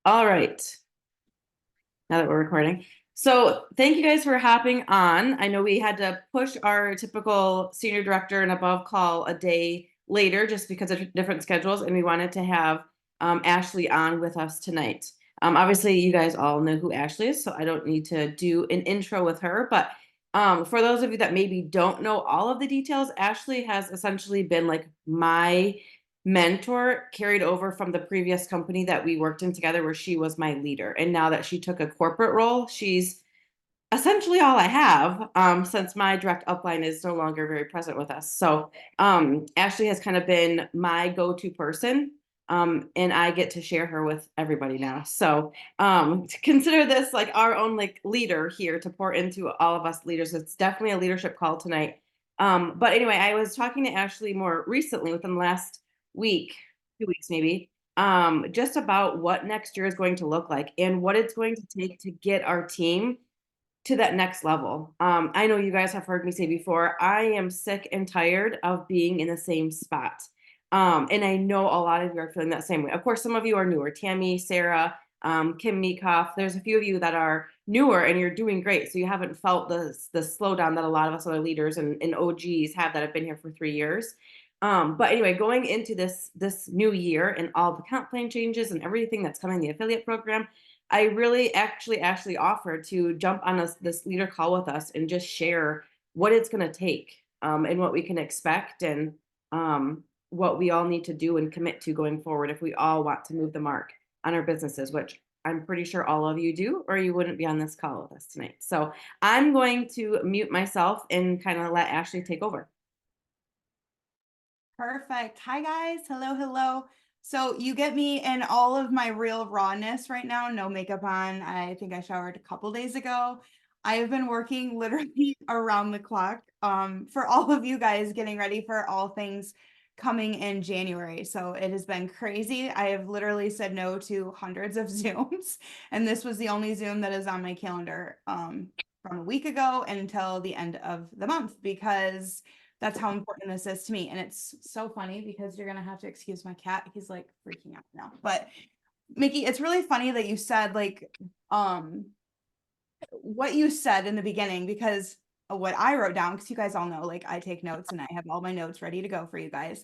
All right. Now that we're recording. So thank you guys for hopping on. I know we had to push our typical senior director and above call a day later just because of different schedules, and we wanted to have Ashley on with us tonight. Obviously, you guys all know who Ashley is, so I don't need to do an intro with her. But for those of you that maybe don't know all of the details, Ashley has essentially been like my mentor, carried over from the previous company that we worked in together where she was my leader. And now that she took a corporate role, she's essentially all I have, since my direct upline is no longer very present with us. So Ashley has kind of been my go-to person. And I get to share her with everybody now. So to consider this like our own like leader here to pour into all of us leaders. It's definitely a leadership call tonight. But anyway, I was talking to Ashley more recently within the last week, 2 weeks maybe, just about what next year is going to look like and what it's going to take to get our team to that next level. I know you guys have heard me say before, I am sick and tired of being in the same spot. And I know a lot of you are feeling that same way. Of course, some of you are newer, Tammy, Sarah, Kim Meekoff. There's a few of you that are newer and you're doing great. So you haven't felt the slowdown that a lot of us other leaders and OGs have that have been here for 3 years. But anyway, going into this new year and all the comp plan changes and everything that's coming in the affiliate program, I really actually offered to jump on this leader call with us and just share what it's going to take, and what we can expect, and what we all need to do and commit to going forward if we all want to move the mark on our businesses, which I'm pretty sure all of you do, or you wouldn't be on this call with us tonight. So I'm going to mute myself and kind of let Ashley take over. Perfect. Hi guys. Hello, hello. So you get me in all of my real rawness right now, no makeup on. I think I showered a couple days ago. I have been working literally around the clock for all of you guys getting ready for all things coming in January. So it has been crazy. I have literally said no to hundreds of Zooms, and this was the only Zoom that is on my calendar from a week ago until the end of the month because that's how important this is to me. And it's so funny because you're going to have to excuse my cat. He's like freaking out now. But Mickey, it's really funny that you said like what you said in the beginning because what I wrote down, because you guys all know, like I take notes and I have all my notes ready to go for you guys.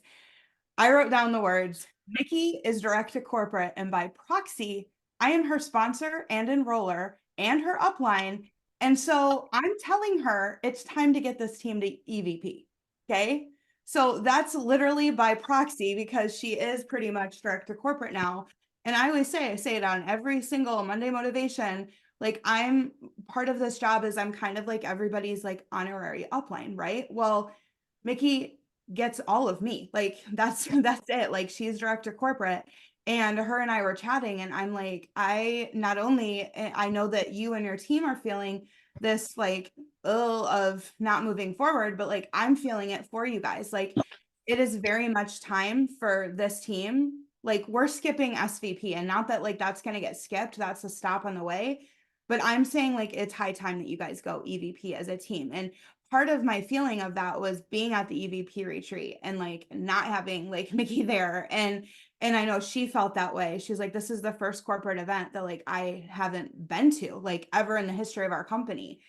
I wrote down the words, Mickey is direct to corporate, and by proxy, I am her sponsor and enroller and her upline. And so I'm telling her it's time to get this team to EVP. Okay. So that's literally by proxy because she is pretty much direct to corporate now. And I say it on every single Monday motivation. Like I'm part of this job is I'm kind of like everybody's like honorary upline, right? Well, Mickey gets all of me. Like that's it. Like she's director corporate and her and I were chatting and I'm like, I not only I know that you and your team are feeling this like ill of not moving forward, but like I'm feeling it for you guys. Like it is very much time for this team. Like we're skipping SVP and not that like that's going to get skipped. That's a stop on the way. But I'm saying like it's high time that you guys go EVP as a team. And part of my feeling of that was being at the EVP retreat and like not having like Mickey there. And I know she felt that way. She was like, this is the first corporate event that like I haven't been to like ever in the history of our company.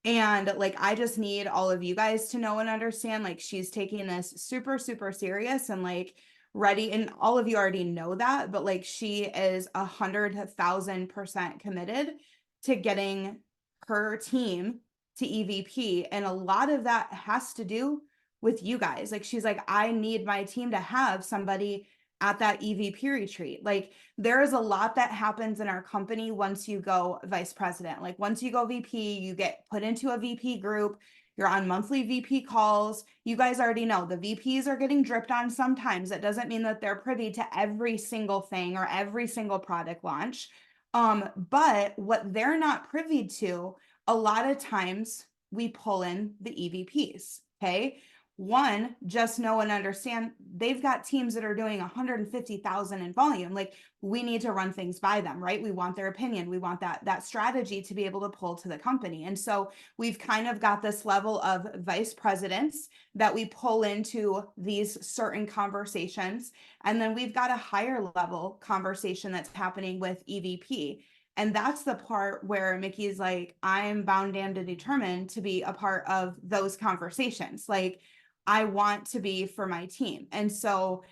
And like I just need all of you guys to know and understand like she's taking this super, super serious and like ready. And all of you already know that, but like she is 100,000% committed to getting her team to EVP. And a lot of that has to do with you guys. Like she's like, I need my team to have somebody at that EVP retreat. Like there is a lot that happens in our company once you go vice president. Like once you go VP, you get put into a VP group. You're on monthly VP calls. You guys already know the VPs are getting dripped on sometimes. It doesn't mean that they're privy to every single thing or every single product launch. But what they're not privy to, a lot of times we pull in the EVPs. Okay. One, just know and understand they've got teams that are doing 150,000 in volume. Like, we need to run things by them, right? We want their opinion. We want that strategy to be able to pull to the company. And so we've kind of got this level of vice presidents that we pull into these certain conversations. And then we've got a higher level conversation that's happening with EVP. And that's the part where Mickey's like, I'm bound, damned, and determined to be a part of those conversations. Like, I want to be for my team. And so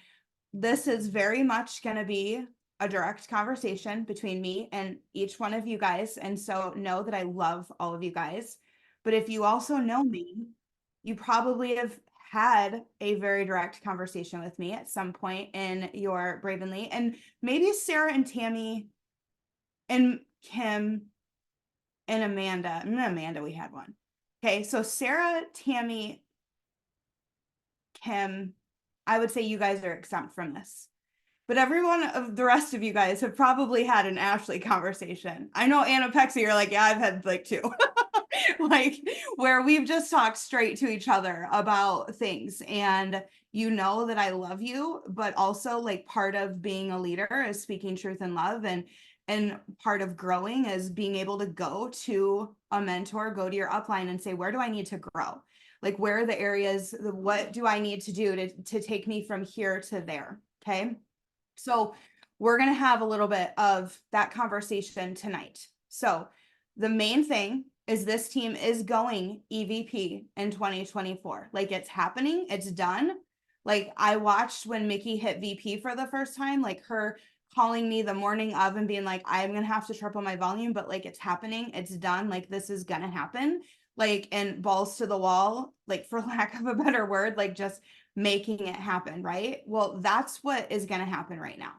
this is very much going to be a direct conversation between me and each one of you guys. And so know that I love all of you guys. But if you also know me, you probably have had a very direct conversation with me at some point in your Bravenly. And maybe Sarah and Tammy and Kim and Amanda, we had one. Okay, so Sarah, Tammy, Kim, I would say you guys are exempt from this. But every one of the rest of you guys have probably had an Ashley conversation. I know Anna Pexi, you're like, yeah, I've had like two. Like, where we've just talked straight to each other about things. And you know that I love you, but also like part of being a leader is speaking truth and love. And part of growing is being able to go to a mentor, go to your upline and say, where do I need to grow? Like, where are the areas, what do I need to do to take me from here to there? Okay. So we're going to have a little bit of that conversation tonight. So the main thing is this team is going EVP in 2024. Like, it's happening. It's done. Like, I watched when Mickey hit VP for the first time, like her calling me the morning of and being like, I'm going to have to triple my volume, but like, it's happening. It's done. Like, this is going to happen. Like, and balls to the wall, like, for lack of a better word, like just making it happen, right? Well, that's what is going to happen right now.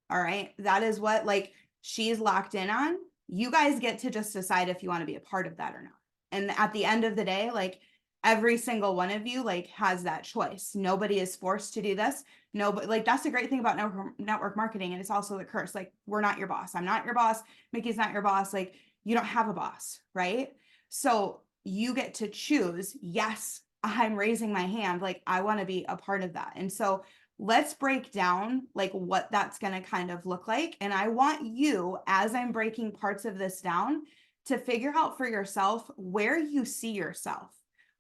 All right. That is what like she's locked in on. You guys get to just decide if you want to be a part of that or not. And at the end of the day, like, every single one of you like has that choice. Nobody is forced to do this. No, but like, that's the great thing about network marketing. And it's also the curse. Like, we're not your boss. I'm not your boss. Mickey's not your boss. Like, you don't have a boss, right? So you get to choose. Yes, I'm raising my hand. Like, I want to be a part of that. And so let's break down like what that's going to kind of look like. And I want you, as I'm breaking parts of this down, to figure out for yourself where you see yourself.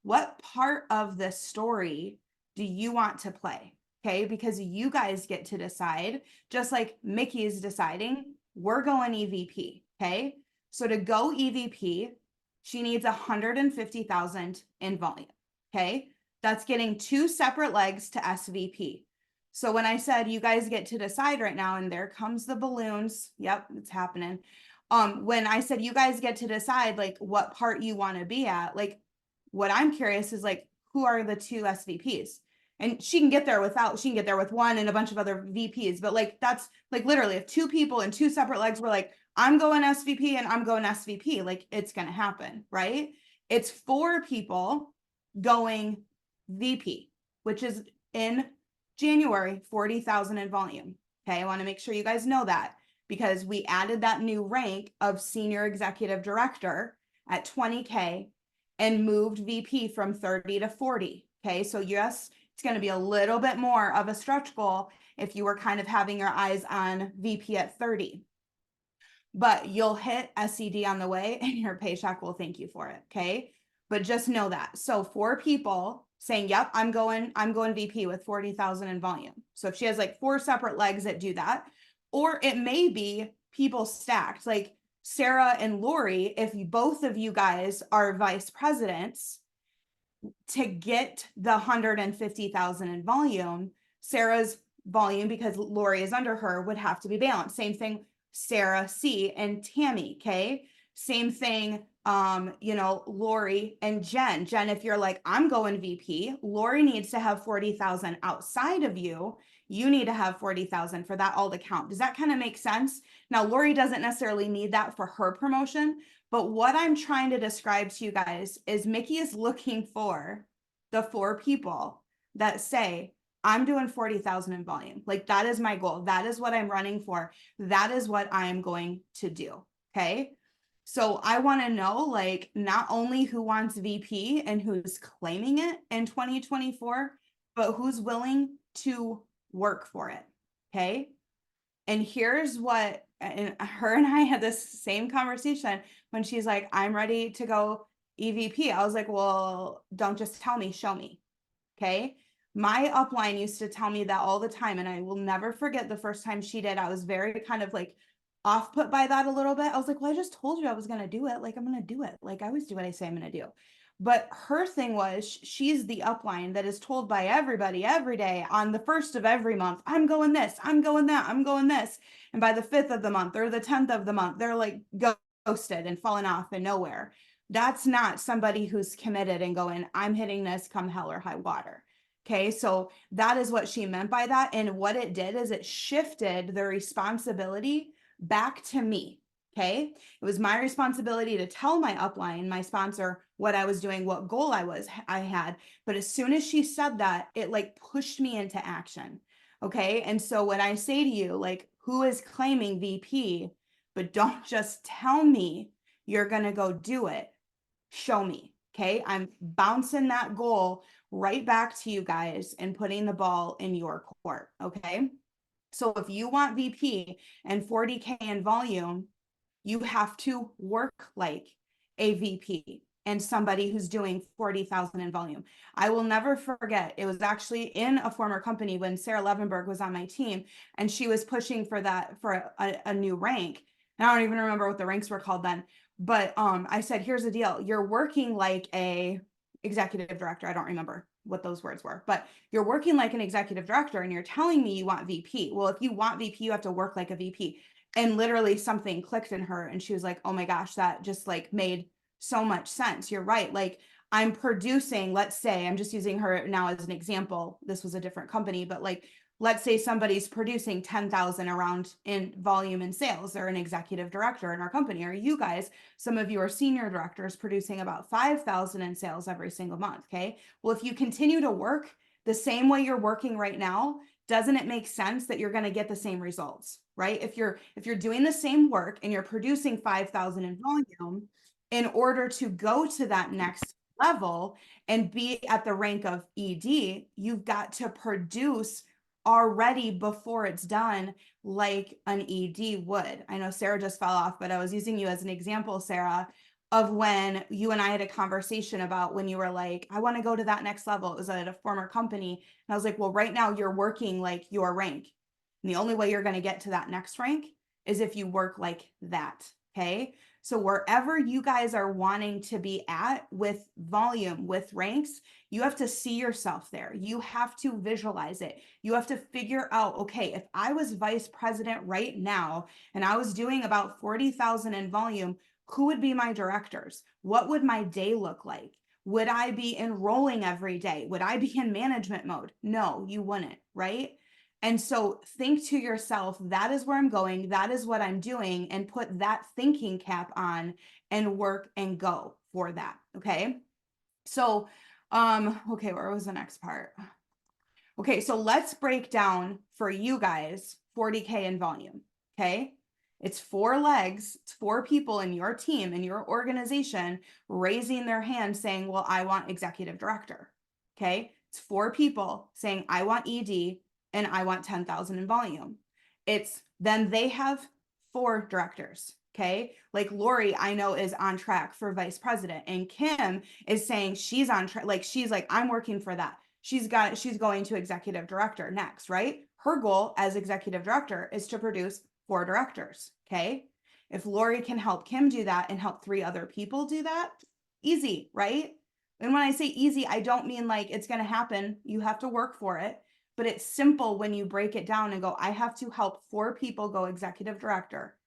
What part of the story do you want to play? Okay, because you guys get to decide, just like Mickey is deciding, we're going EVP. Okay, so to go EVP, she needs 150,000 in volume. Okay, that's getting 2 separate legs to SVP. So when I said you guys get to decide right now, and there comes the balloons, yep, it's happening. When I said you guys get to decide like what part you want to be at, like, what I'm curious is like, who are the 2 SVPs? And she can get there with one and a bunch of other VPs, but like, that's like literally if 2 people and 2 separate legs were like, I'm going SVP and I'm going SVP, like, it's going to happen, right? It's 4 people going VP, which is in January, 40,000 in volume. Okay, I want to make sure you guys know that because we added that new rank of senior executive director at 20K and moved VP from 30 to 40. Okay, so yes, it's going to be a little bit more of a stretch goal if you were kind of having your eyes on VP at 30. But you'll hit SED on the way and your paycheck will thank you for it. Okay, but just know that. So 4 people saying, yep, I'm going VP with 40,000 in volume. So if she has like 4 separate legs that do that, or it may be people stacked, like Sarah and Lori, if both of you guys are vice presidents, to get the 150,000 in volume, Sarah's volume, because Lori is under her, would have to be balanced. Same thing, Sarah C and Tammy, okay? Same thing, Lori and Jen. Jen, if you're like, I'm going VP, Lori needs to have 40,000 outside of you. You need to have 40,000 for that all to count. Does that kind of make sense? Now, Lori doesn't necessarily need that for her promotion, but what I'm trying to describe to you guys is Mickey is looking for the 4 people that say, I'm doing 40,000 in volume. Like, that is my goal. That is what I'm running for. That is what I'm going to do. Okay. So I want to know, like, not only who wants VP and who's claiming it in 2024, but who's willing to work for it. Okay. And here's what, and her and I had this same conversation when she's like, I'm ready to go EVP. I was like, well, don't just tell me, show me. Okay. My upline used to tell me that all the time. And I will never forget the first time she did. I was very kind of like off put by that a little bit. I was like, well, I just told you I was going to do it. Like, I'm going to do it. Like, I always do what I say I'm going to do. But her thing was she's the upline that is told by everybody every day on the first of every month, I'm going this, I'm going that, I'm going this. And by the 5th of the month or the 10th of the month, they're like ghosted and falling off and nowhere. That's not somebody who's committed and going, I'm hitting this come hell or high water. Okay, so that is what she meant by that. And what it did is it shifted the responsibility back to me. Okay, it was my responsibility to tell my upline, my sponsor, what I was doing, what goal I had. But as soon as she said that, it like pushed me into action. Okay, and so when I say to you, like, who is claiming VP, but don't just tell me you're going to go do it, show me. Okay, I'm bouncing that goal right back to you guys and putting the ball in your court. Okay, so if you want VP and 40K in volume, you have to work like a VP and somebody who's doing 40,000 in volume. I will never forget, it was actually in a former company when Sarah Levenberg was on my team and she was pushing for that for a new rank. And I don't even remember what the ranks were called then. But I said, here's the deal. You're working like a executive director. I don't remember what those words were, but you're working like an executive director and you're telling me you want VP. Well, if you want VP, you have to work like a VP. And literally something clicked in her and she was like, oh my gosh, that just like made so much sense. You're right. Like, I'm producing, let's say, I'm just using her now as an example. This was a different company, but like, let's say somebody's producing 10,000 around in volume and sales. They're an executive director in our company, or you guys, some of you are senior directors producing about 5,000 in sales every single month. Okay. Well, if you continue to work the same way you're working right now, doesn't it make sense that you're going to get the same results, right? If you're doing the same work and you're producing 5,000 in volume, in order to go to that next level and be at the rank of ED, you've got to produce already before it's done like an ED would. I know Sarah just fell off, but I was using you as an example, Sarah, of when you and I had a conversation about when you were like, I want to go to that next level. It was at a former company. And I was like, well, right now you're working like your rank. And the only way you're going to get to that next rank is if you work like that. Okay. So wherever you guys are wanting to be at with volume, with ranks, you have to see yourself there. You have to visualize it. You have to figure out, okay, if I was vice president right now and I was doing about 40,000 in volume, who would be my directors? What would my day look like? Would I be enrolling every day? Would I be in management mode? No, you wouldn't, right? And so think to yourself, that is where I'm going. That is what I'm doing, and put that thinking cap on and work and go for that. Okay. So, okay, where was the next part? Okay, so let's break down for you guys 40K in volume. Okay. It's 4 legs, it's 4 people in your team, in your organization, raising their hand saying, well, I want executive director. Okay. It's 4 people saying, I want ED and I want 10,000 in volume. It's then they have 4 directors. Okay. Like Lori, I know, is on track for vice president, and Kim is saying she's on track. Like, she's like, I'm working for that. She's going to executive director next, right? Her goal as executive director is to produce 4 directors. Okay. If Lori can help Kim do that and help 3 other people do that, easy, right? And when I say easy, I don't mean like it's going to happen. You have to work for it, but it's simple when you break it down and go, I have to help 4 people go executive director,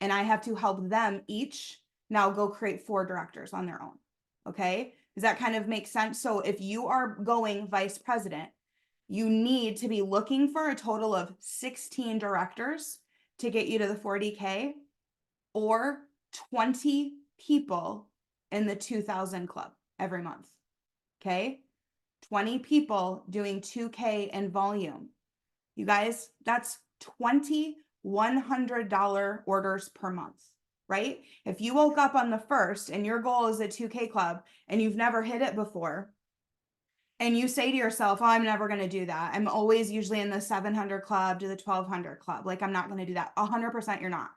and I have to help them each now go create 4 directors on their own. Okay. Does that kind of make sense? So if you are going vice president, you need to be looking for a total of 16 directors to get you to the 40K, or 20 people in the 2,000 club every month. Okay. 20 people doing 2K in volume. You guys, that's $2,100 orders per month. right? If you woke up on the 1st and your goal is a 2K club and you've never hit it before, and you say to yourself, oh, I'm never going to do that. I'm always usually in the 700 club to the 1200 club. Like, I'm not going to do that. 100% you're not,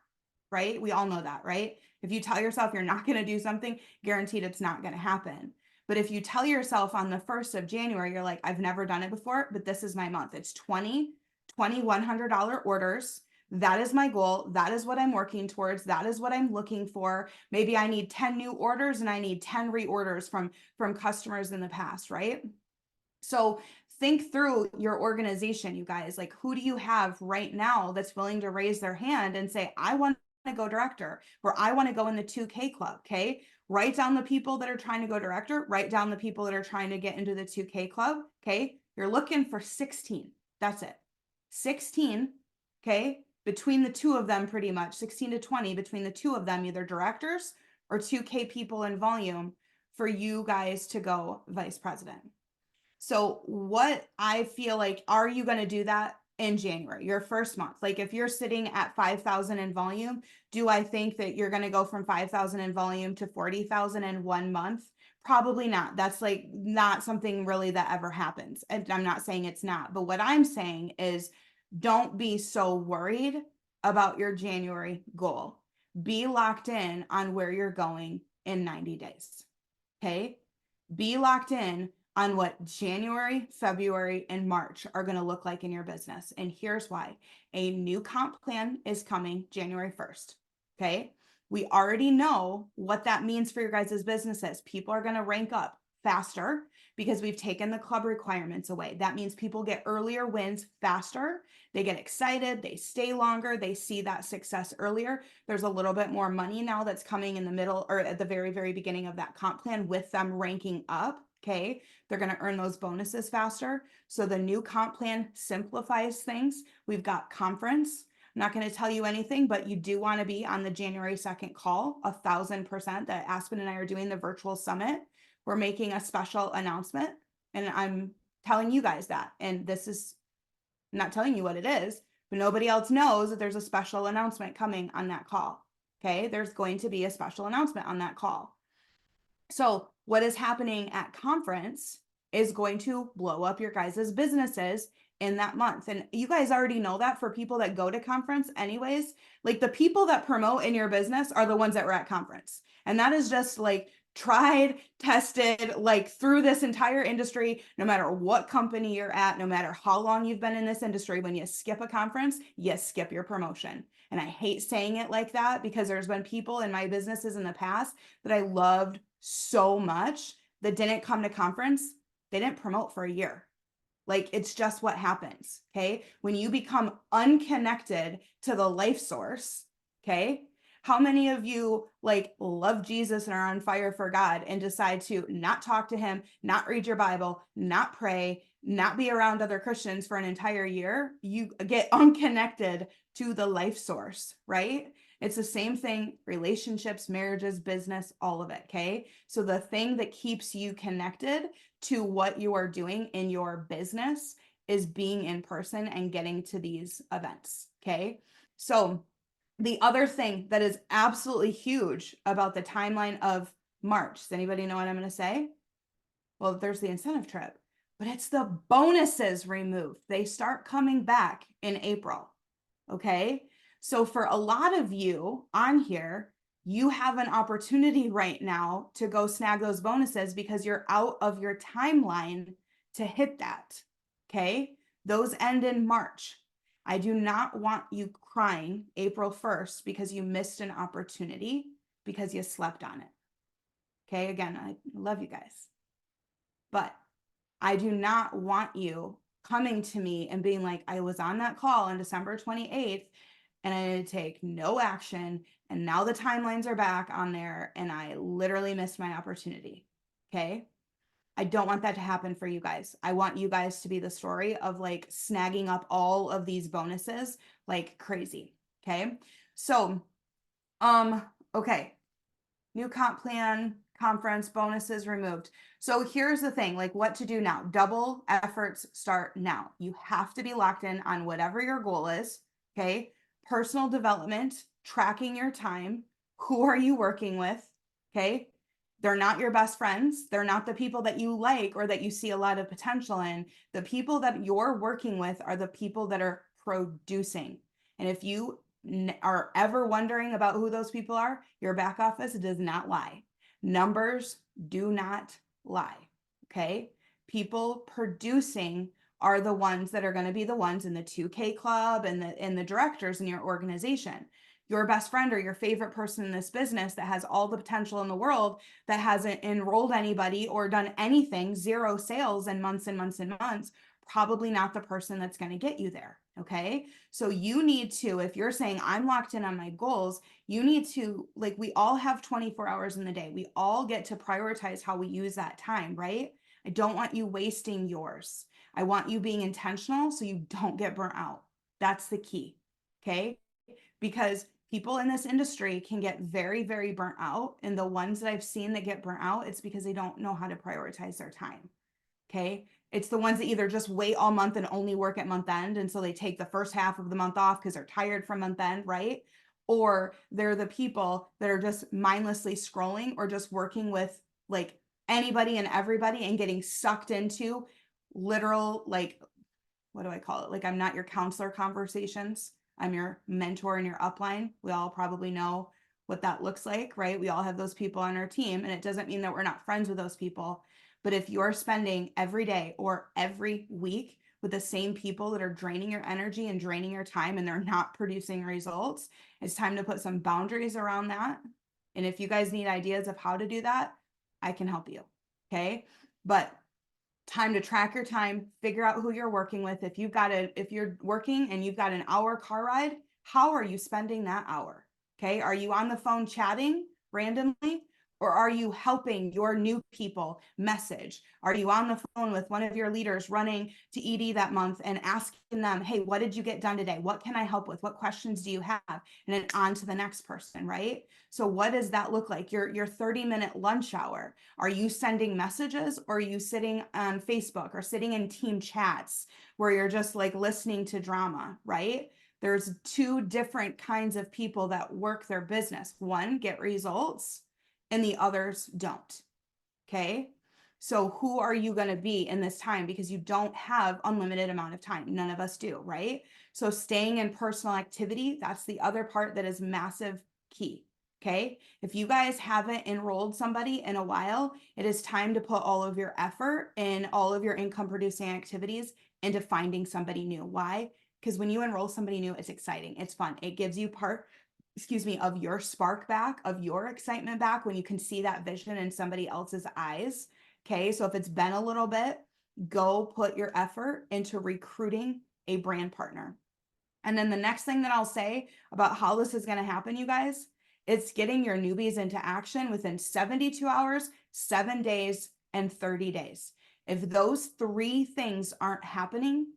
right? We all know that, right? If you tell yourself you're not going to do something, guaranteed it's not going to happen. But if you tell yourself on the 1st of January, you're like, I've never done it before, but this is my month. It's 20 $100 orders. That is my goal. That is what I'm working towards. That is what I'm looking for. Maybe I need 10 new orders and I need 10 reorders from customers in the past, right? So think through your organization, you guys. Like, who do you have right now that's willing to raise their hand and say, I want to go director, or I want to go in the 2K club? Okay. Write down the people that are trying to go director, write down the people that are trying to get into the 2K club. Okay. You're looking for 16. That's it. 16. Okay. Between the two of them, pretty much 16 to 20 between the two of them, either directors or 2K people in volume for you guys to go vice president. So what I feel like, are you going to do that in January, your first month? Like, if you're sitting at 5,000 in volume, do I think that you're going to go from 5,000 in volume to 40,000 in 1 month? Probably not. That's like not something really that ever happens. And I'm not saying it's not, but what I'm saying is don't be so worried about your January goal. Be locked in on where you're going in 90 days. Okay. Be locked in on what January, February, and March are going to look like in your business. And here's why. A new comp plan is coming January 1st. Okay. We already know what that means for your guys' businesses. People are going to rank up faster because we've taken the club requirements away. That means people get earlier wins faster. They get excited. They stay longer. They see that success earlier. There's a little bit more money now that's coming in the middle or at the very, very beginning of that comp plan with them ranking up. Okay. They're going to earn those bonuses faster. So the new comp plan simplifies things. We've got conference. I'm not going to tell you anything, but you do want to be on the January 2nd call, 1,000%, that Aspen and I are doing the virtual summit. We're making a special announcement and I'm telling you guys that. And this is I'm not telling you what it is, but nobody else knows that there's a special announcement coming on that call. Okay. There's going to be a special announcement on that call. So what is happening at conference is going to blow up your guys' businesses in that month. And you guys already know that for people that go to conference anyways, like the people that promote in your business are the ones that were at conference. And that is just like tried, tested, like through this entire industry, no matter what company you're at, no matter how long you've been in this industry, when you skip a conference, you skip your promotion. And I hate saying it like that because there's been people in my businesses in the past that I loved so much that didn't come to conference. They didn't promote for a year. Like, it's just what happens. Okay. When you become unconnected to the life source, okay. How many of you like love Jesus and are on fire for God and decide to not talk to him, not read your Bible, not pray, not be around other Christians for an entire year? You get unconnected to the life source, right? It's the same thing, relationships, marriages, business, all of it. Okay. So the thing that keeps you connected to what you are doing in your business is being in person and getting to these events. Okay. So the other thing that is absolutely huge about the timeline of March, does anybody know what I'm going to say? Well, there's the incentive trip, but it's the bonuses removed. They start coming back in April. Okay. So for a lot of you on here, you have an opportunity right now to go snag those bonuses because you're out of your timeline to hit that. Okay. Those end in March. I do not want you crying April 1st because you missed an opportunity because you slept on it. Okay. Again, I love you guys, but I do not want you coming to me and being like, I was on that call on December 28th and I didn't take no action. And now the timelines are back on there and I literally missed my opportunity. Okay. I don't want that to happen for you guys. I want you guys to be the story of like snagging up all of these bonuses like crazy. Okay. So, okay. New comp plan, conference, bonuses removed. So here's the thing, like what to do now. Double efforts start now. You have to be locked in on whatever your goal is. Okay. Personal development, tracking your time, Who are you working with? Okay. They're not your best friends. They're not the people that you like or that you see a lot of potential in. The people that you're working with are the people that are producing. And if you are ever wondering about who those people are, your back office does not lie. Numbers do not lie. Okay. People producing are the ones that are going to be the ones in the 2K club and the directors in your organization. Your best friend or your favorite person in this business that has all the potential in the world that hasn't enrolled anybody or done anything, zero sales in months and months and months, probably not the person that's going to get you there. Okay. So you need to, if you're saying I'm locked in on my goals, you need to, like, we all have 24 hours in the day. We all get to prioritize how we use that time, right? I don't want you wasting yours. I want you being intentional so you don't get burnt out. That's the key. Okay. Because people in this industry can get very, very burnt out. And the ones that I've seen that get burnt out, it's because they don't know how to prioritize their time. Okay. It's the ones that either just wait all month and only work at month end. And so they take the first half of the month off because they're tired from month end, right? Or they're the people that are just mindlessly scrolling or just working with like anybody and everybody and getting sucked into literal, like, what do I call it? Like, I'm not your counselor conversations. I'm your mentor in your upline. We all probably know what that looks like, right? We all have those people on our team, and it doesn't mean that we're not friends with those people. But if you're spending every day or every week with the same people that are draining your energy and draining your time and they're not producing results, it's time to put some boundaries around that. And if you guys need ideas of how to do that, I can help you. Okay. But time to track your time, figure out who you're working with. If you're working and you've got an hour car ride, how are you spending that hour? Okay. Are you on the phone chatting randomly? Or are you helping your new people message? Are you on the phone with one of your leaders running to ED that month and asking them, hey, what did you get done today? What can I help with? What questions do you have? And then on to the next person, right? So what does that look like? Your 30-minute lunch hour. Are you sending messages or are you sitting on Facebook or sitting in team chats where you're just like listening to drama, right? There's two different kinds of people that work their business. One get results and the others don't. Okay. So who are you going to be in this time? Because you don't have unlimited amount of time. None of us do, right? So staying in personal activity, that's the other part that is massive key. Okay. If you guys haven't enrolled somebody in a while, it is time to put all of your effort and all of your income producing activities into finding somebody new. Why? Because when you enroll somebody new, it's exciting. It's fun. It gives you of your spark back, of your excitement back when you can see that vision in somebody else's eyes. Okay. So if it's been a little bit, go put your effort into recruiting a brand partner. And then the next thing that I'll say about how this is going to happen, you guys, it's getting your newbies into action within 72 hours, 7 days, and 30 days. If those three things aren't happening,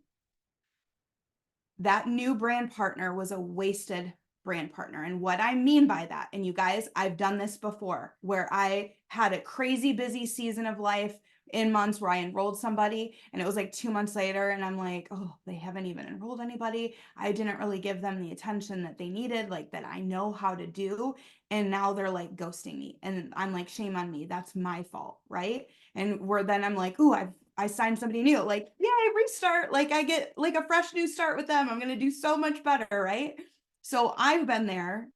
that new brand partner was a wasted brand partner. And what I mean by that, and you guys, I've done this before where I had a crazy busy season of life in months where I enrolled somebody and it was like 2 months later and I'm like, oh, they haven't even enrolled anybody. I didn't really give them the attention that they needed, like that I know how to do. And now they're like ghosting me. And I'm like, shame on me. That's my fault. Right. And then I'm like, oh, I signed somebody new, like, yeah, I restart, like I get like a fresh new start with them. I'm going to do so much better. Right. So I've been there.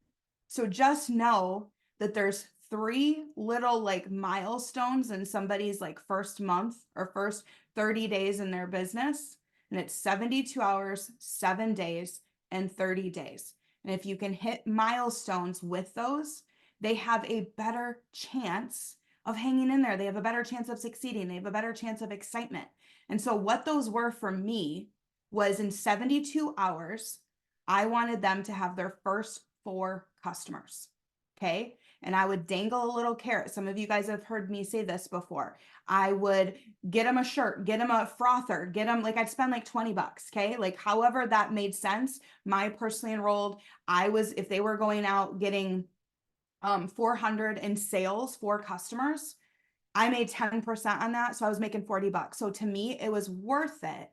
So just know that there's 3 little like milestones in somebody's like first month or first 30 days in their business. And it's 72 hours, 7 days, and 30 days. And if you can hit milestones with those, they have a better chance of hanging in there. They have a better chance of succeeding. They have a better chance of excitement. And so what those were for me was in 72 hours, I wanted them to have their first 4 customers. Okay. And I would dangle a little carrot. Some of you guys have heard me say this before. I would get them a shirt, get them a frother, get them like I'd spend like $20. Okay. Like however that made sense. My personally enrolled, if they were going out getting 400 in sales for customers, I made 10% on that. So I was making $40. So to me, it was worth it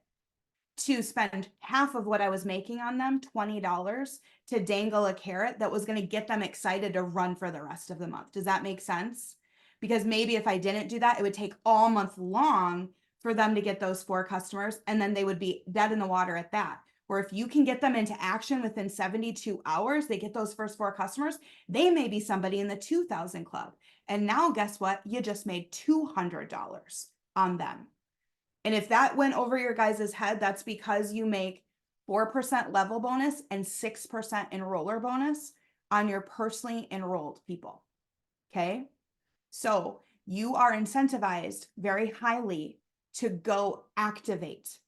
to spend half of what I was making on them, $20, to dangle a carrot that was going to get them excited to run for the rest of the month. Does that make sense? Because maybe if I didn't do that, it would take all month long for them to get those 4 customers, and then they would be dead in the water at that. Where if you can get them into action within 72 hours, they get those first 4 customers, they may be somebody in the 2,000 club. And now guess what? You just made $200 on them. And if that went over your guys' head, that's because you make 4% level bonus and 6% enroller bonus on your personally enrolled people. Okay. So you are incentivized very highly to go activate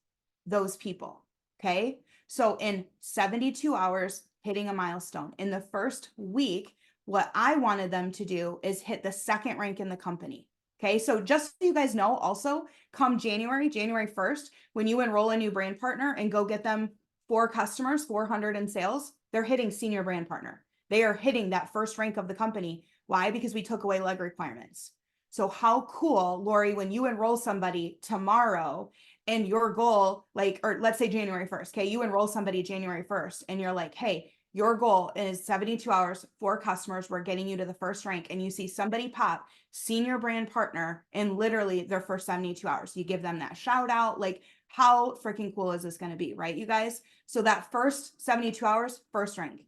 those people. Okay. So in 72 hours, hitting a milestone. In the first week, what I wanted them to do is hit the 2nd rank in the company. Okay. So just so you guys know, also come January 1st, when you enroll a new brand partner and go get them 4 customers, 400 in sales, they're hitting senior brand partner. They are hitting that 1st rank of the company. Why? Because we took away leg requirements. So how cool, Lori, when you enroll somebody tomorrow and your goal, like, or let's say January 1st, okay, you enroll somebody January 1st and you're like, hey, your goal is 72 hours, 4 customers, we're getting you to the 1st rank, and you see somebody pop senior brand partner in literally their first 72 hours. You give them that shout out. Like, how freaking cool is this going to be, right, you guys? So that first 72 hours, 1st rank,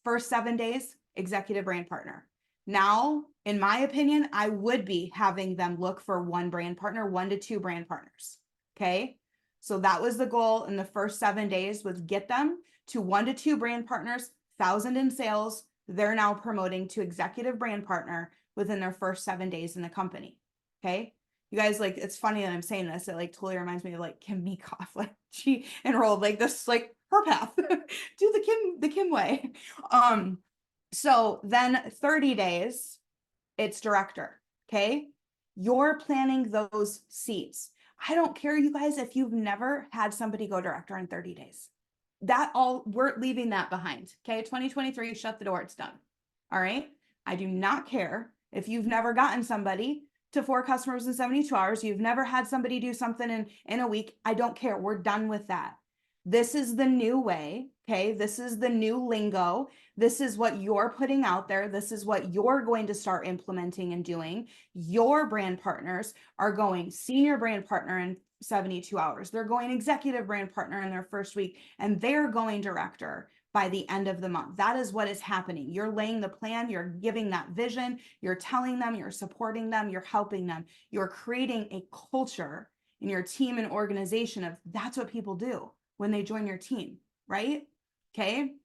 first 7 days, executive brand partner. Now, in my opinion, I would be having them look for 1 brand partner, 1 to 2 brand partners. Okay. So that was the goal in the first 7 days, was get them to 1 to 2 brand partners, 1,000 in sales. They're now promoting to executive brand partner within their first 7 days in the company. Okay. You guys, like, it's funny that I'm saying this. It like totally reminds me of like Kim Meekoff. Like, she enrolled like this, like her path, do the Kim way. So then 30 days, it's director. Okay. You're planning those seats. I don't care, you guys, if you've never had somebody go director in 30 days. That all, we're leaving that behind. Okay. 2023, shut the door. It's done. All right. I do not care if you've never gotten somebody to 4 customers in 72 hours. You've never had somebody do something in a week. I don't care. We're done with that. This is the new way. Okay. This is the new lingo. This is what you're putting out there. This is what you're going to start implementing and doing. Your brand partners are going senior brand partner in 72 hours. They're going executive brand partner in their first week, and they're going director by the end of the month. That is what is happening. You're laying the plan, you're giving that vision, you're telling them, you're supporting them, you're helping them. You're creating a culture in your team and organization of that's what people do when they join your team, right? Okay.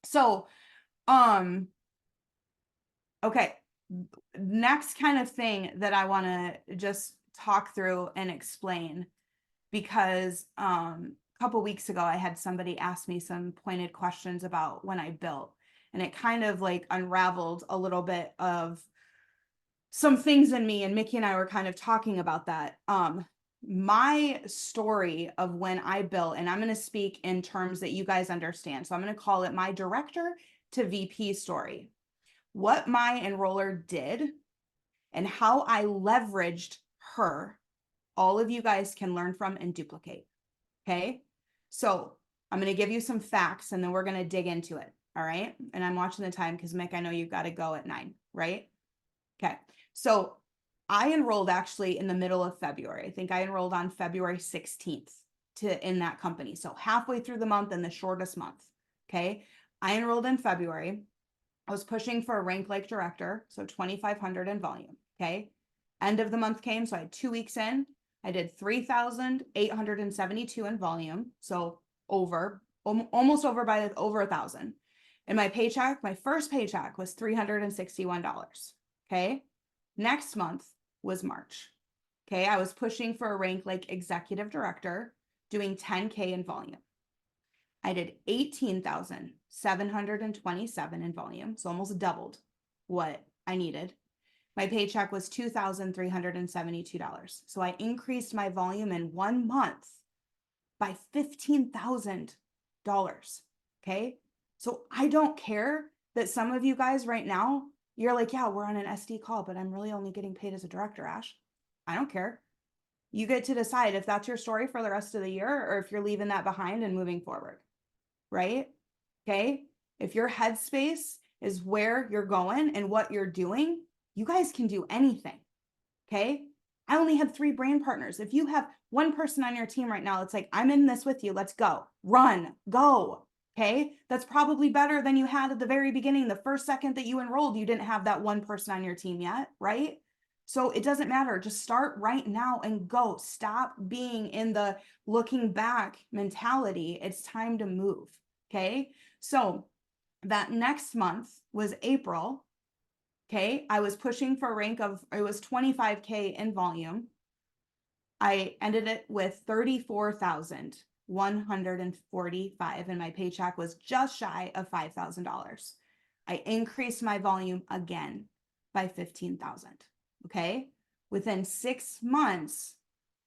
So, okay. Next kind of thing that I want to just talk through and explain, because a couple weeks ago I had somebody ask me some pointed questions about when I built, and it kind of like unraveled a little bit of some things in me, and Mickey and I were kind of talking about that. My story of when I built, and I'm going to speak in terms that you guys understand. So I'm going to call it my director to VP story. What my enroller did and how I leveraged her, all of you guys can learn from and duplicate. Okay. So I'm going to give you some facts and then we're going to dig into it. All right. And I'm watching the time because Mick, I know you've got to go at 9, right? Okay. So I enrolled actually in the middle of February. I think I enrolled on February 16th in that company. So halfway through the month and the shortest month. Okay. I enrolled in February. I was pushing for a rank like director. So 2,500 in volume. Okay. End of the month came. So I had 2 weeks in. I did 3,872 in volume. So almost over by over 1,000. And my paycheck, my first paycheck was $361. Okay. Next month was March. Okay. I was pushing for a rank like executive director, doing 10K in volume. I did 18,727 in volume. So almost doubled what I needed. My paycheck was $2,372. So I increased my volume in 1 month by $15,000. Okay. So I don't care that some of you guys right now, you're like, yeah, we're on an SD call, but I'm really only getting paid as a director, Ash. I don't care. You get to decide if that's your story for the rest of the year or if you're leaving that behind and moving forward, right? Okay. If your headspace is where you're going and what you're doing, you guys can do anything. Okay. I only had 3 brand partners. If you have one person on your team right now, it's like, I'm in this with you. Let's go, run, go. Okay. That's probably better than you had at the very beginning. The first second that you enrolled, you didn't have that one person on your team yet. Right. So it doesn't matter. Just start right now and go. Stop being in the looking back mentality. It's time to move. Okay. So that next month was April. Okay. I was pushing for a rank of, it was 25K in volume. I ended it with 34,145 and my paycheck was just shy of $5,000. I increased my volume again by 15,000. Okay. Within 6 months,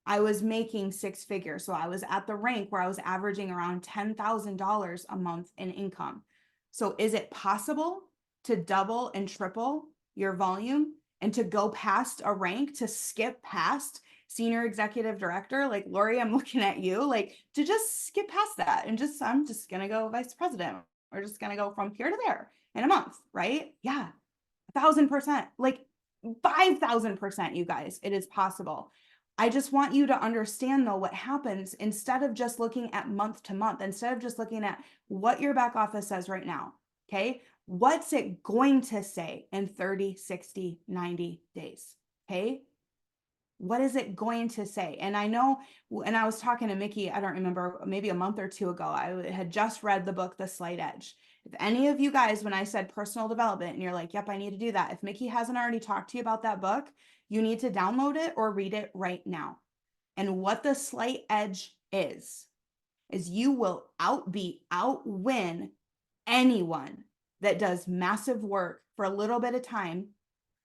I was making 6 figures. So I was at the rank where I was averaging around $10,000 a month in income. So is it possible to double and triple your volume and to go past a rank, to skip past senior executive director? Like, Lori, I'm looking at you, like, to just skip past that and just, I'm just going to go vice president. We're just going to go from here to there in a month, right? Yeah. 1,000%, like 5,000%, you guys, it is possible. I just want you to understand though what happens instead of just looking at month to month, instead of just looking at what your back office says right now. Okay. What's it going to say in 30, 60, 90 days? Okay. What is it going to say? And I know, and I was talking to Mickey, I don't remember, maybe a month or 2 ago, I had just read the book, The Slight Edge. If any of you guys, when I said personal development and you're like, yep, I need to do that. If Mickey hasn't already talked to you about that book, you need to download it or read it right now. And what the Slight Edge is you will outwin anyone that does massive work for a little bit of time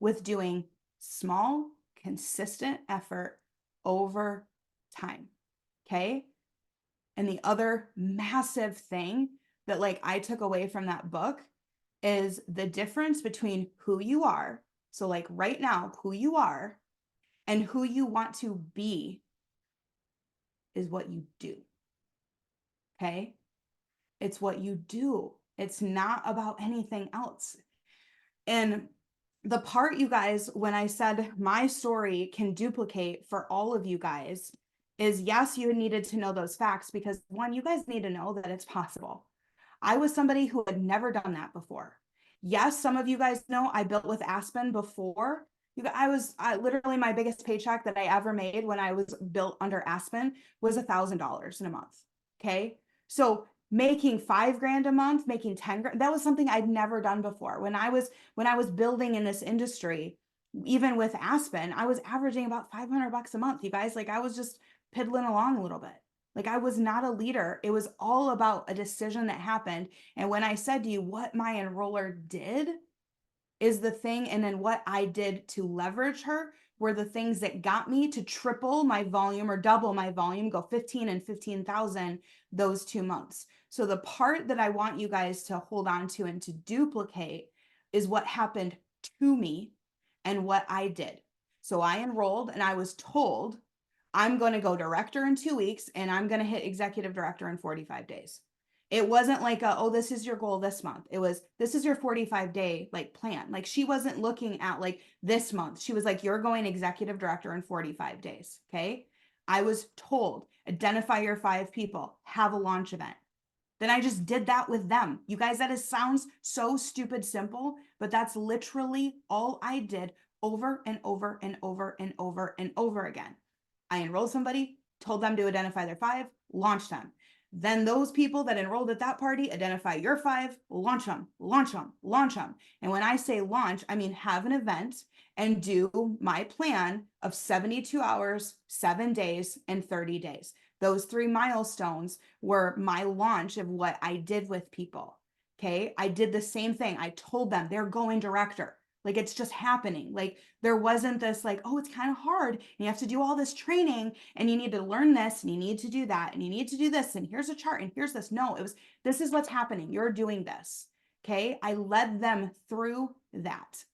with doing small, consistent effort over time. Okay. And the other massive thing that like I took away from that book is the difference between who you are. So like right now, who you are and who you want to be is what you do. Okay. It's what you do. It's not about anything else. And the part, you guys, when I said my story can duplicate for all of you guys is yes, you needed to know those facts because one, you guys need to know that it's possible. I was somebody who had never done that before. Yes, some of you guys know I built with Aspen before. I literally, my biggest paycheck that I ever made when I was built under Aspen was $1,000 in a month. Okay. So making $5,000 a month, making 10 grand, that was something I'd never done before. When I was building in this industry, even with Aspen, I was averaging about $500 a month. You guys, like I was just piddling along a little bit. Like I was not a leader. It was all about a decision that happened. And when I said to you, what my enroller did is the thing. And then what I did to leverage her were the things that got me to triple my volume or double my volume, go 15 and 15,000 those 2 months. So the part that I want you guys to hold on to and to duplicate is what happened to me and what I did. So I enrolled and I was told I'm going to go director in 2 weeks and I'm going to hit executive director in 45 days. It wasn't like oh, this is your goal this month. It was, this is your 45-day like plan. Like she wasn't looking at like this month. She was like, you're going executive director in 45 days. Okay. I was told, identify your 5 people, have a launch event. Then I just did that with them. You guys, sounds so stupid simple, but that's literally all I did over and over and over and over and over again. I enrolled somebody, told them to identify their 5, launched them. Then those people that enrolled at that party, identify your 5, launch them, launch them, launch them. And when I say launch, I mean have an event and do my plan of 72 hours, 7 days, and 30 days. Those 3 milestones were my launch of what I did with people. Okay. I did the same thing. I told them they're going director. Like it's just happening. Like there wasn't this like, oh, it's kind of hard. And you have to do all this training and you need to learn this and you need to do that and you need to do this. And here's a chart and here's this. No, it was, this is what's happening. You're doing this. Okay. I led them through that.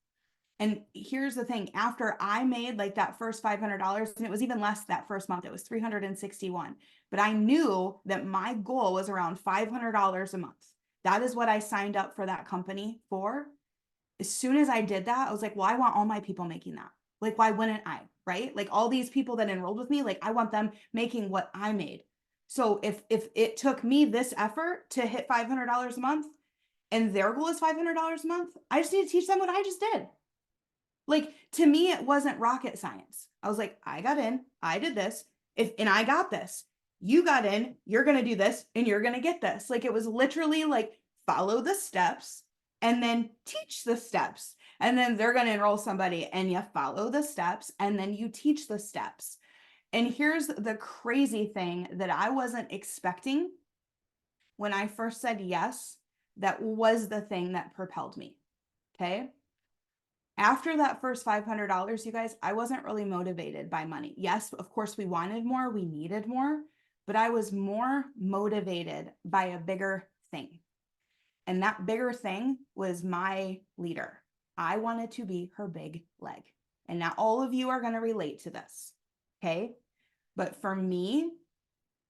And here's the thing, after I made like that first $500, and it was even less that first month, it was 361. But I knew that my goal was around $500 a month. That is what I signed up for that company for. As soon as I did that, I was like, well, I want all my people making that. Like, why wouldn't I? Right? Like all these people that enrolled with me, like I want them making what I made. So if it took me this effort to hit $500 a month and their goal is $500 a month, I just need to teach them what I just did. Like to me, it wasn't rocket science. I was like, I got in, I did this, and I got this. You got in, you're gonna do this, and you're gonna get this. Like it was literally like follow the steps and then teach the steps. And then they're gonna enroll somebody and you follow the steps and then you teach the steps. And here's the crazy thing that I wasn't expecting when I first said yes, that was the thing that propelled me. Okay. After that first $500, you guys, I wasn't really motivated by money. Yes, of course, we wanted more, we needed more, but I was more motivated by a bigger thing. And that bigger thing was my leader. I wanted to be her big leg. And now all of you are going to relate to this. Okay. But for me,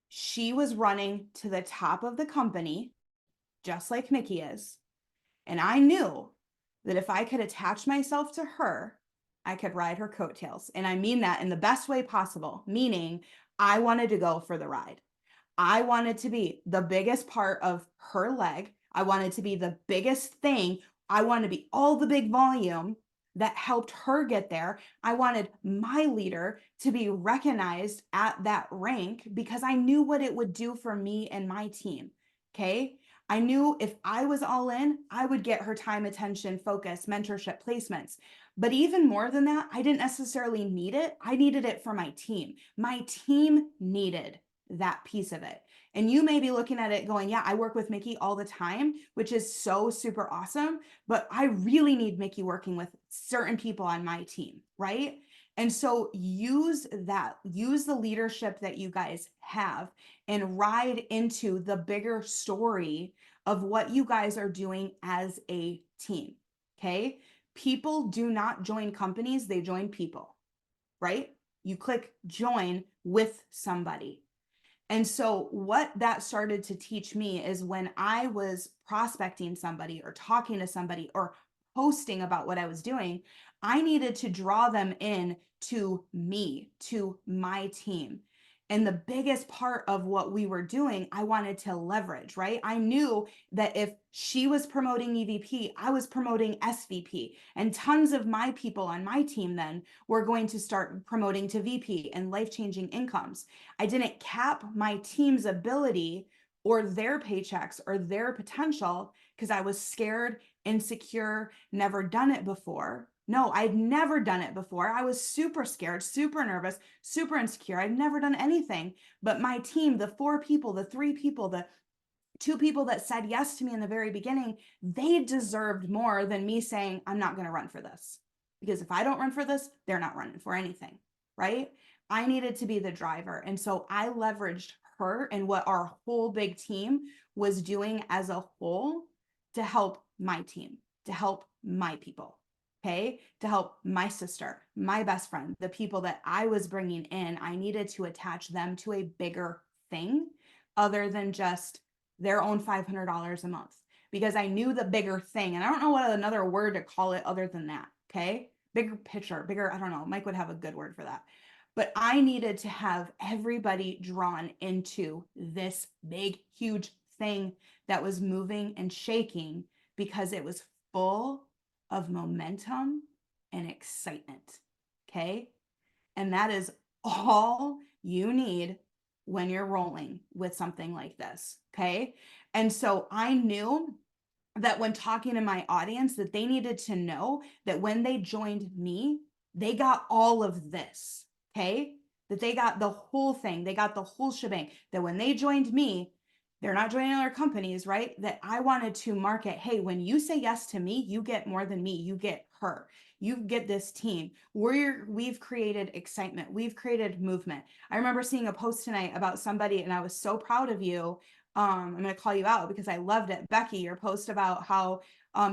she was running to the top of the company, just like Mickey is. And I knew that if I could attach myself to her, I could ride her coattails. And I mean that in the best way possible, meaning I wanted to go for the ride. I wanted to be the biggest part of her leg. I wanted to be the biggest thing. I wanted to be all the big volume that helped her get there. I wanted my leader to be recognized at that rank because I knew what it would do for me and my team. Okay. I knew if I was all in, I would get her time, attention, focus, mentorship, placements. But even more than that, I didn't necessarily need it. I needed it for my team. My team needed that piece of it. And you may be looking at it going, yeah, I work with Mickey all the time, which is so super awesome. But I really need Mickey working with certain people on my team, right? And so use that, use the leadership that you guys have and ride into the bigger story of what you guys are doing as a team. Okay. People do not join companies, they join people, right? You click join with somebody. And so what that started to teach me is when I was prospecting somebody or talking to somebody or posting about what I was doing, I needed to draw them in to me, to my team. And the biggest part of what we were doing, I wanted to leverage, right? I knew that if she was promoting EVP, I was promoting SVP, and tons of my people on my team then were going to start promoting to VP and life-changing incomes. I didn't cap my team's ability or their paychecks or their potential because I was scared, insecure, never done it before. No, I'd never done it before. I was super scared, super nervous, super insecure. I'd never done anything. But my team, the 4 people, the 3 people, the 2 people that said yes to me in the very beginning, they deserved more than me saying, I'm not going to run for this. Because if I don't run for this, they're not running for anything, right? I needed to be the driver. And so I leveraged her and what our whole big team was doing as a whole to help my team, to help my people. Okay, to help my sister, my best friend, the people that I was bringing in, I needed to attach them to a bigger thing other than just their own $500 a month because I knew the bigger thing. And I don't know what another word to call it other than that. Okay, bigger picture, bigger, I don't know. Mike would have a good word for that. But I needed to have everybody drawn into this big, huge thing that was moving and shaking because it was full of momentum and excitement. Okay. And that is all you need when you're rolling with something like this. Okay. And so I knew that when talking to my audience that they needed to know that when they joined me, they got all of this. Okay. That they got the whole thing. They got the whole shebang. That when they joined me, they're not joining other companies, right? That I wanted to market, hey, when you say yes to me, you get more than me. You get her. You get this team. We've created excitement. We've created movement. I remember seeing a post tonight about somebody, and I was so proud of you. I'm going to call you out because I loved it. Becky, your post about how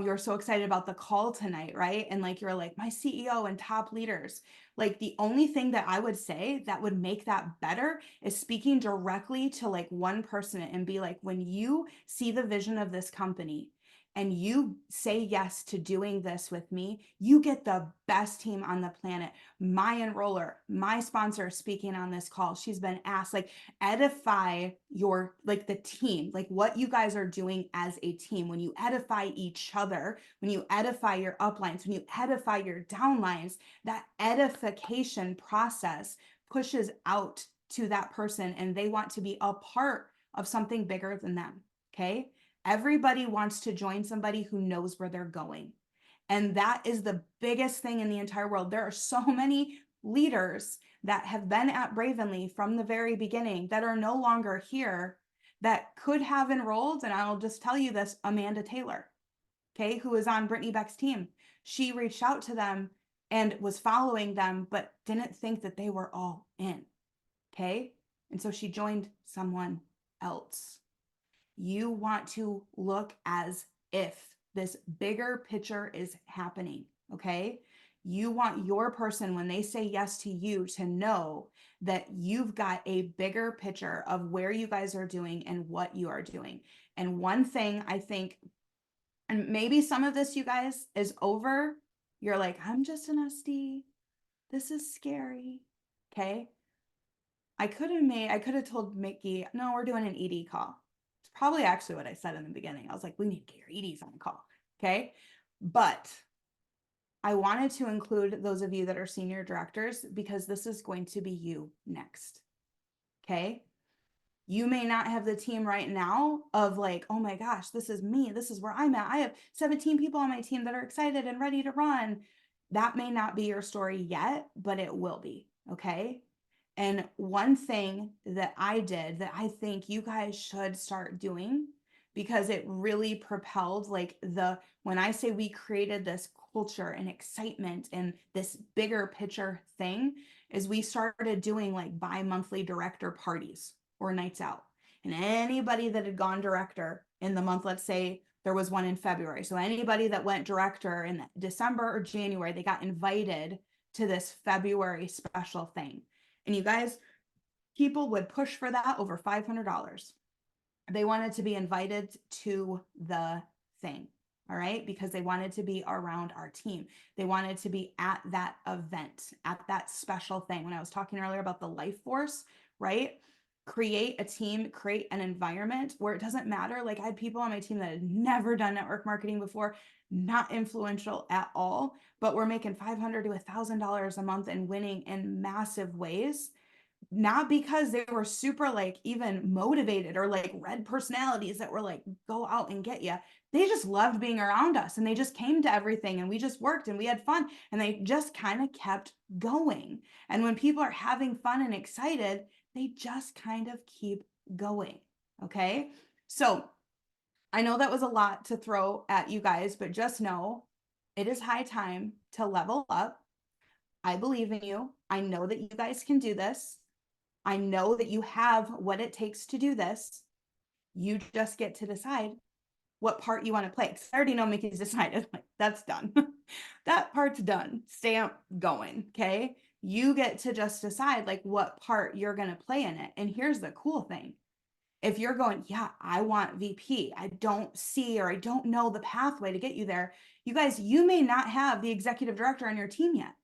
you're so excited about the call tonight, right? And like, you're like, my CEO and top leaders. Like, the only thing that I would say that would make that better is speaking directly to like one person and be like, when you see the vision of this company and you say yes to doing this with me, you get the best team on the planet. My enroller, my sponsor speaking on this call, she's been asked, like, edify your, like, the team, like what you guys are doing as a team. When you edify each other, when you edify your uplines, when you edify your downlines, that edification process pushes out to that person and they want to be a part of something bigger than them. Okay. Everybody wants to join somebody who knows where they're going. And that is the biggest thing in the entire world. There are so many leaders that have been at Bravenly from the very beginning that are no longer here that could have enrolled. And I'll just tell you this, Amanda Taylor, okay, who is on Brittany Beck's team. She reached out to them and was following them, but didn't think that they were all in. Okay. And so she joined someone else. You want to look as if this bigger picture is happening, okay? You want your person, when they say yes to you, to know that you've got a bigger picture of where you guys are doing and what you are doing. And one thing I think, and maybe some of this, you guys, is over. You're like, I'm just an SD. This is scary, okay? I could have told Mickey, no, we're doing an ED call. It's probably actually what I said in the beginning. I was like, we need to get your EDs on the call. Okay. But I wanted to include those of you that are senior directors because this is going to be you next. Okay. You may not have the team right now of like, oh my gosh, this is me. This is where I'm at. I have 17 people on my team that are excited and ready to run. That may not be your story yet, but it will be. Okay. And one thing that I did that I think you guys should start doing, because it really propelled like when I say we created this culture and excitement and this bigger picture thing, is we started doing like bi-monthly director parties or nights out. And anybody that had gone director in the month, let's say there was one in February. So anybody that went director in December or January, they got invited to this February special thing. And you guys, people would push for that over $500. They wanted to be invited to the thing, all right? Because they wanted to be around our team. They wanted to be at that event, at that special thing. When I was talking earlier about the life force, right? Create a team, create an environment where it doesn't matter. Like, I had people on my team that had never done network marketing before, not influential at all, but we're making $500 to $1,000 a month and winning in massive ways. Not because they were super like even motivated or like red personalities that were like, go out and get you. They just loved being around us and they just came to everything and we just worked and we had fun and they just kind of kept going. And when people are having fun and excited, they just kind of keep going. Okay. So I know that was a lot to throw at you guys, but just know it is high time to level up. I believe in you. I know that you guys can do this. I know that you have what it takes to do this. You just get to decide what part you want to play. Because I already know Mickey's decided, like, that's done. That part's done. Stamp going. Okay. You get to just decide like what part you're going to play in it. And here's the cool thing. If you're going, yeah, I want VP, I don't see or I don't know the pathway to get you there. You guys, you may not have the executive director on your team yet,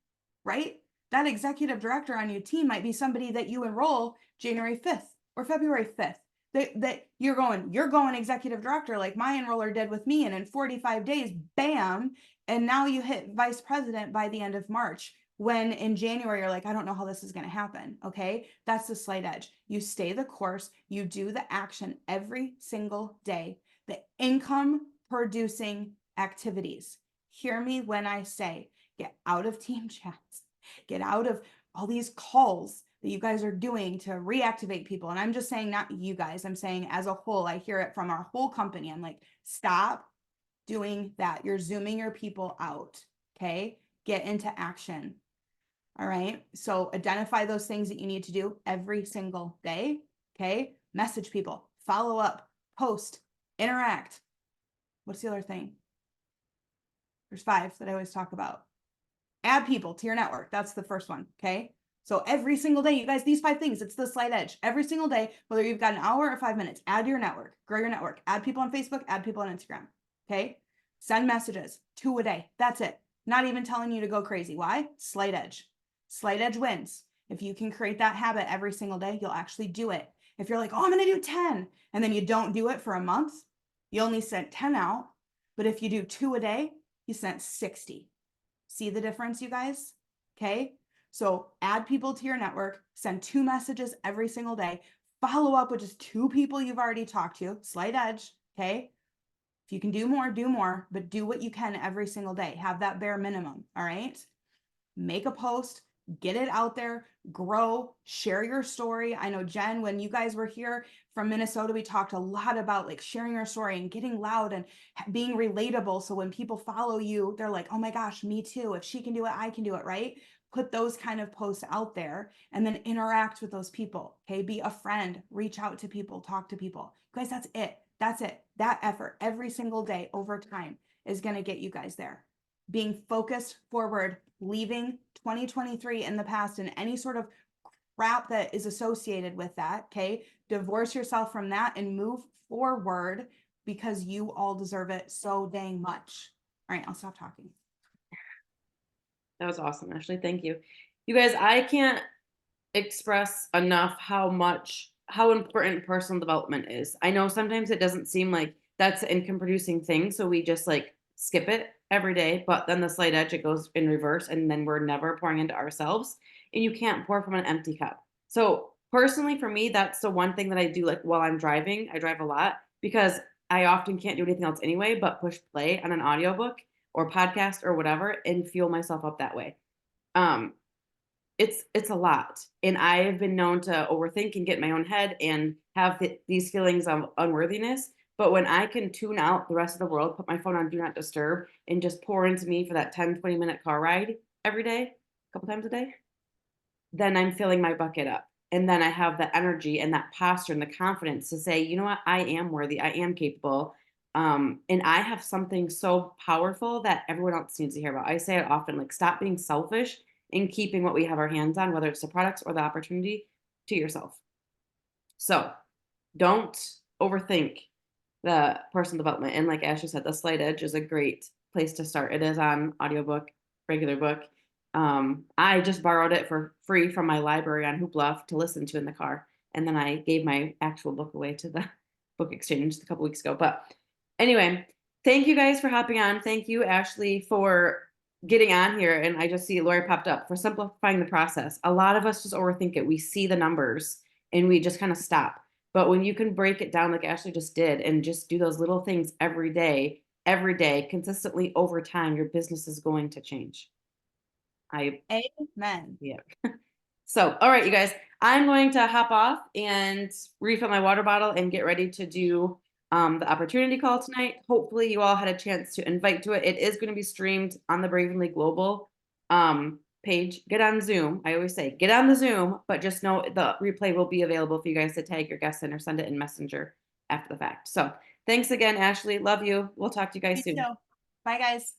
right? That executive director on your team might be somebody that you enroll January 5th or February 5th. That you're going executive director like my enroller did with me. And in 45 days, bam. And now you hit vice president by the end of March. When in January, you're like, I don't know how this is going to happen. Okay. That's the slight edge. You stay the course. You do the action every single day, the income producing activities. Hear me when I say, get out of team chats, get out of all these calls that you guys are doing to reactivate people. And I'm just saying, not you guys, I'm saying as a whole, I hear it from our whole company. I'm like, stop doing that. You're zooming your people out. Okay. Get into action. All right. So identify those things that you need to do every single day. Okay. Message people, follow up, post, interact. What's the other thing? There's 5 that I always talk about. Add people to your network. That's the first one. Okay. So every single day, you guys, these 5 things, it's the slight edge. Every single day, whether you've got an hour or 5 minutes, add to your network, grow your network, add people on Facebook, add people on Instagram. Okay. Send messages, 2 a day. That's it. Not even telling you to go crazy. Why? Slight edge. Slight edge wins. If you can create that habit every single day, you'll actually do it. If you're like, oh, I'm going to do 10, and then you don't do it for a month, you only sent 10 out. But if you do 2 a day, you sent 60. See the difference, you guys? Okay. So add people to your network, send 2 messages every single day, follow up with just 2 people you've already talked to, slight edge. Okay. If you can do more, but do what you can every single day. Have that bare minimum. All right. Make a post, get it out there, grow, share your story. I know, Jen, when you guys were here from Minnesota, we talked a lot about like sharing your story and getting loud and being relatable. So when people follow you, they're like, oh my gosh, me too. If she can do it, I can do it, right? Put those kind of posts out there and then interact with those people. Okay. Be a friend, reach out to people, talk to people. Guys, that's it. That's it. That effort every single day over time is going to get you guys there. Being focused forward, leaving 2023 in the past and any sort of crap that is associated with that. Okay. Divorce yourself from that and move forward because you all deserve it so dang much. All right. I'll stop talking. That was awesome, Ashley. Thank you. You guys, I can't express enough how important personal development is. I know sometimes it doesn't seem like that's an income producing thing, so we just like skip it every day, but then the slight edge, it goes in reverse, and then we're never pouring into ourselves, and you can't pour from an empty cup. So personally, for me, that's the one thing that I do, like while I'm driving. I drive a lot because I often can't do anything else anyway but push play on an audiobook or podcast or whatever and fuel myself up that way. um it's a lot, and I have been known to overthink and get in my own head and have these feelings of unworthiness. But when I can tune out the rest of the world, put my phone on do not disturb, and just pour into me for that 10-20 minute car ride every day, a couple times a day, then I'm filling my bucket up. And then I have the energy and that posture and the confidence to say, you know what, I am worthy, I am capable. And I have something so powerful that everyone else needs to hear about. I say it often, like, stop being selfish and keeping what we have our hands on, whether it's the products or the opportunity, to yourself. So don't overthink the personal development. And like Ashley said, the Slight Edge is a great place to start. It is on audiobook, regular book. I just borrowed it for free from my library on Hoopla to listen to in the car. And then I gave my actual book away to the book exchange a couple weeks ago. But anyway, thank you guys for hopping on. Thank you, Ashley, for getting on here. And I just see Lori popped up, for simplifying the process. A lot of us just overthink it. We see the numbers and we just kind of stop. But when you can break it down like Ashley just did and just do those little things every day, consistently over time, your business is going to change. Amen. Yeah. So, all right, you guys, I'm going to hop off and refill my water bottle and get ready to do the opportunity call tonight. Hopefully you all had a chance to invite to it. It is going to be streamed on the Bravenly Global page. Get on Zoom. I always say get on the Zoom, but just know the replay will be available for you guys to tag your guests in or send it in Messenger after the fact. So thanks again, Ashley. Love you. We'll talk to you guys soon. Bye, guys.